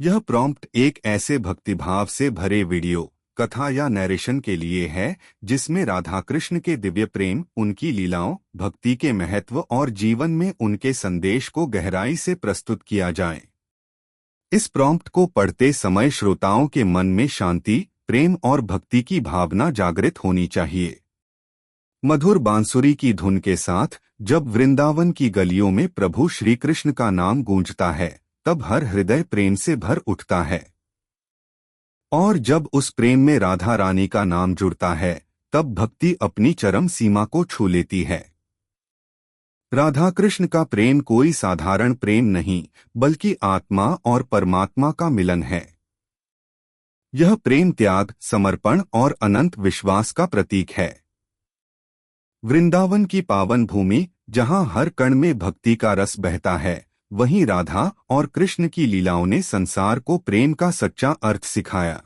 यह प्रॉम्प्ट एक ऐसे भक्तिभाव से भरे वीडियो कथा या नैरेशन के लिए है जिसमें राधा कृष्ण के दिव्य प्रेम, उनकी लीलाओं, भक्ति के महत्व और जीवन में उनके संदेश को गहराई से प्रस्तुत किया जाए। इस प्रॉम्प्ट को पढ़ते समय श्रोताओं के मन में शांति, प्रेम और भक्ति की भावना जागृत होनी चाहिए। मधुर बांसुरी की धुन के साथ जब वृंदावन की गलियों में प्रभु श्री कृष्ण का नाम गूंजता है, तब हर हृदय प्रेम से भर उठता है। और जब उस प्रेम में राधा रानी का नाम जुड़ता है, तब भक्ति अपनी चरम सीमा को छू लेती है। राधा कृष्ण का प्रेम कोई साधारण प्रेम नहीं, बल्कि आत्मा और परमात्मा का मिलन है। यह प्रेम त्याग, समर्पण और अनंत विश्वास का प्रतीक है। वृंदावन की पावन भूमि, जहां हर कण में भक्ति का रस बहता है, वहीं राधा और कृष्ण की लीलाओं ने संसार को प्रेम का सच्चा अर्थ सिखाया।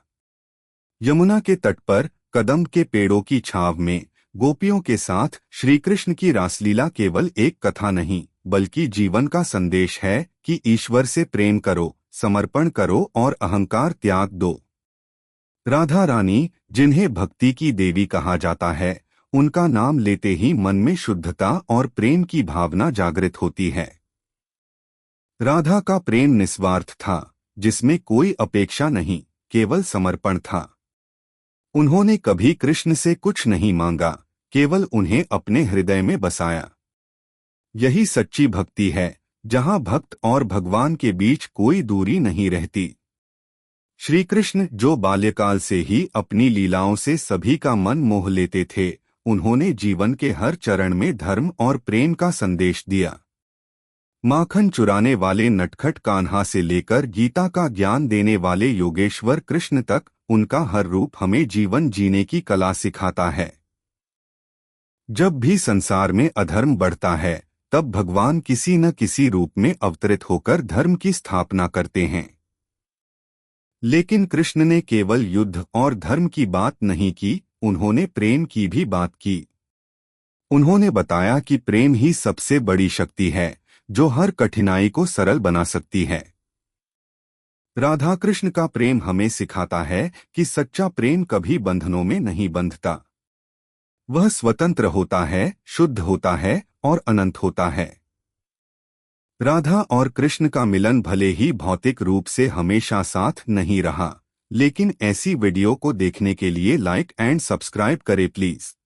यमुना के तट पर कदम के पेड़ों की छाव में गोपियों के साथ श्री कृष्ण की रासलीला केवल एक कथा नहीं, बल्कि जीवन का संदेश है कि ईश्वर से प्रेम करो, समर्पण करो और अहंकार त्याग दो। राधा रानी, जिन्हें भक्ति की देवी कहा जाता है, उनका नाम लेते ही मन में शुद्धता और प्रेम की भावना जागृत होती है। राधा का प्रेम निस्वार्थ था, जिसमें कोई अपेक्षा नहीं, केवल समर्पण था। उन्होंने कभी कृष्ण से कुछ नहीं मांगा, केवल उन्हें अपने हृदय में बसाया। यही सच्ची भक्ति है, जहां भक्त और भगवान के बीच कोई दूरी नहीं रहती। श्री कृष्ण, जो बाल्यकाल से ही अपनी लीलाओं से सभी का मन मोह लेते थे, उन्होंने जीवन के हर चरण में धर्म और प्रेम का संदेश दिया। माखन चुराने वाले नटखट कान्हा से लेकर गीता का ज्ञान देने वाले योगेश्वर कृष्ण तक, उनका हर रूप हमें जीवन जीने की कला सिखाता है। जब भी संसार में अधर्म बढ़ता है, तब भगवान किसी न किसी रूप में अवतरित होकर धर्म की स्थापना करते हैं। लेकिन कृष्ण ने केवल युद्ध और धर्म की बात नहीं की, उन्होंने प्रेम की भी बात की। उन्होंने बताया कि प्रेम ही सबसे बड़ी शक्ति है, जो हर कठिनाई को सरल बना सकती है। राधा कृष्ण का प्रेम हमें सिखाता है कि सच्चा प्रेम कभी बंधनों में नहीं बंधता। वह स्वतंत्र होता है, शुद्ध होता है और अनंत होता है। राधा और कृष्ण का मिलन भले ही भौतिक रूप से हमेशा साथ नहीं रहा, लेकिन ऐसी वीडियो को देखने के लिए लाइक एंड सब्सक्राइब करें प्लीज।